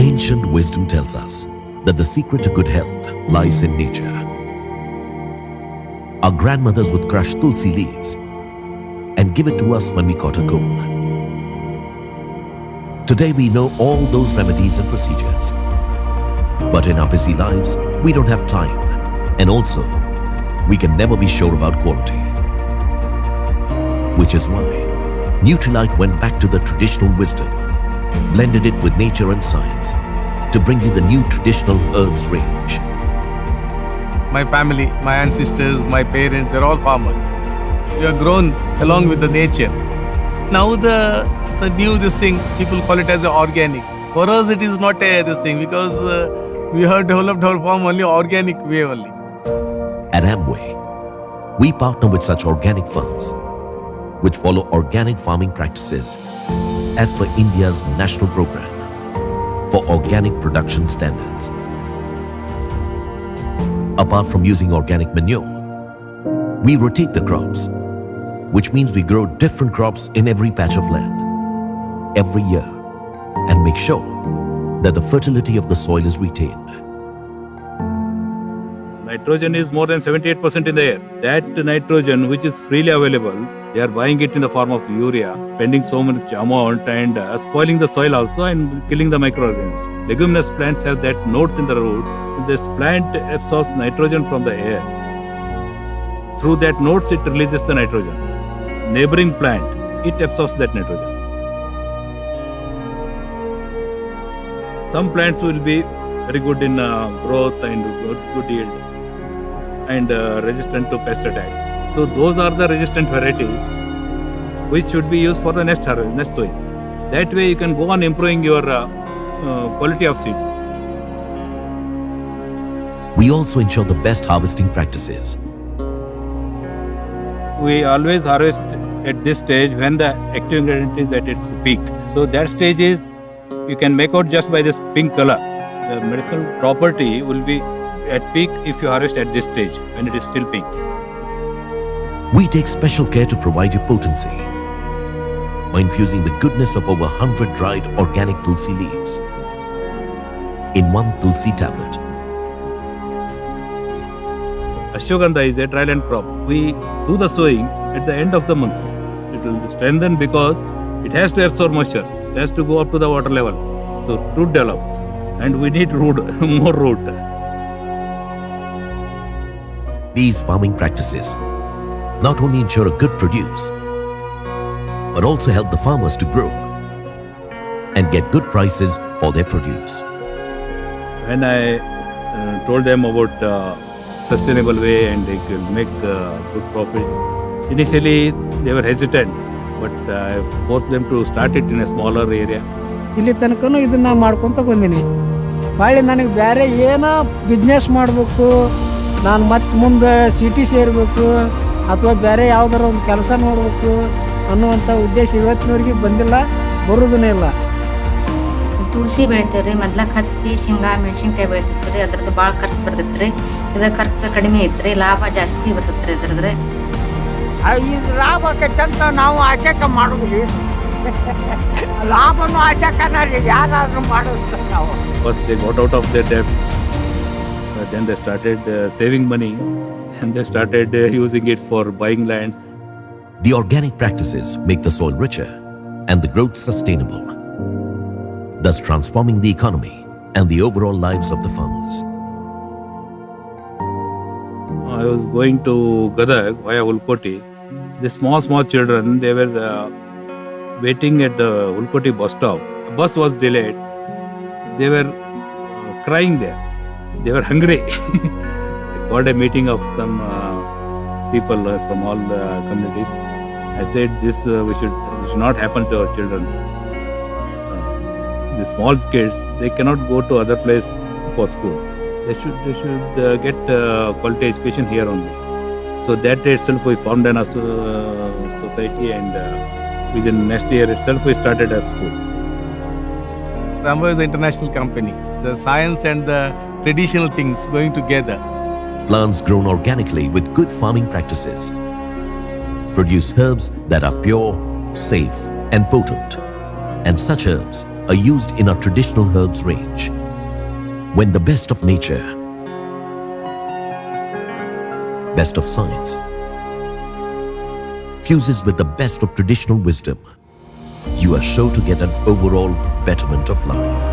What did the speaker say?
Ancient wisdom tells us that the secret to good health lies in nature. Our grandmothers would crush tulsi leaves and give it to us when we caught a cold. Today we know all those remedies and procedures. But in our busy lives, we don't have time. And also, we can never be sure about quality. Which is why Nutrilite went back to the traditional wisdom, blended it with nature and science to bring you the new traditional herbs range. My family, my ancestors, my parents, they're all farmers. We have grown along with the nature. Now it's a new this thing, people call it as organic. For us it is not this thing because we have developed our farm only organic way only. At Amway, we partner with such organic farms which follow organic farming practices as per India's national program for organic production standards. Apart from using organic manure, we rotate the crops, which means we grow different crops in every patch of land every year and make sure that the fertility of the soil is retained. Nitrogen is more than 78% in the air. That nitrogen, which is freely available, they are buying it in the form of urea, spending so much amount and spoiling the soil also and killing the microorganisms. Leguminous plants have that nodes in the roots. This plant absorbs nitrogen from the air. Through that nodes, it releases the nitrogen. Neighboring plant, it absorbs that nitrogen. Some plants will be very good in growth and good yield and resistant to pest attack. So those are the resistant varieties which should be used for the next sowing. That way you can go on improving your quality of seeds. We also ensure the best harvesting practices. We always harvest at this stage when the active ingredient is at its peak. So that stage is, you can make out just by this pink color. The medicinal property will be at peak if you harvest at this stage when it is still pink. We take special care to provide you potency by infusing the goodness of over 100 dried organic tulsi leaves in one tulsi tablet. Ashwagandha is a dryland crop. We do the sowing at the end of the monsoon. It will strengthen because it has to absorb moisture. It has to go up to the water level. So root develops and we need root, more root. These farming practices not only ensure a good produce, but also help the farmers to grow and get good prices for their produce. When I told them about sustainable way and they could make good profits, initially they were hesitant, but I forced them to start it in a smaller area. ಇಲ್ಲಿ ತನಕನೂ ಇದನ್ನ ಮಾಡ್ಕೊತ ಬಂದೀನಿ. ಬಾಳೆ ನನಗೆ ಬೇರೆ ಏನೋ business ಮಾಡಬೇಕು, ನಾನು ಮತ್ತೆ ಮುಂದೆ ಸಿಟಿ ಸೇರಬೇಕು ಅಥವಾ ಬೇರೆ ಯಾವ್ದಾರ ಒಂದು ಕೆಲಸ ನೋಡಬೇಕು ಅನ್ನುವಂಥ ಉದ್ದೇಶ ಇವತ್ತಿನವರೆಗೆ ಬಂದಿಲ್ಲ, ಬರೋದನ್ನೇ ಇಲ್ಲ. ತುಳಸಿ ಬೆಳಿತೀವಿ ರೀ, ಮೊದ್ಲಕ್ಕೆ ಹತ್ತಿ ಶೇಂಗಾ ಮೆಣಸಿನ್ಕಾಯಿ ಬೆಳಿತಿತ್ತು ರೀ. ಅದ್ರದ್ದು ಭಾಳ ಖರ್ಚು ಬರ್ತೈತೆ ರೀ. ಇದು ಖರ್ಚು ಕಡಿಮೆ ಐತೆ ರೀ, ಲಾಭ ಜಾಸ್ತಿ ಬರ್ತೈತೆ ರೀ ಅದ್ರದ್ದು. ಇದು ಲಾಭಕ್ಕಂತ ನಾವು ಆಚೆಕ ಮಾಡೋದ್ರಿ, ಲಾಭನೂ ಆಚೆಕನ ರೀ, ಯಾರಾದ್ರೂ ಮಾಡೋದು ನಾವು. First they got out of their debts, then they started saving money and they started using it for buying land. The organic practices make the soil richer and the growth sustainable, thus transforming the economy and the overall lives of the farmers. I was going to Gadag via Ulkoti. The small children, they were waiting at the Ulkoti bus stop. The bus was delayed. They were crying there. They were hungry. I called a meeting of some people from all the communities. I said this should not happen to our children. The small kids, they cannot go to other place for school. They should get quality education here only. So that itself we formed an society and within next year itself we started a school. Rambo is an international company. The science and the traditional things going together. Plants grown organically with good farming practices produce herbs that are pure, safe and potent. And such herbs are used in our traditional herbs range. When the best of nature, best of science, fuses with the best of traditional wisdom, you are sure to get an overall betterment of life.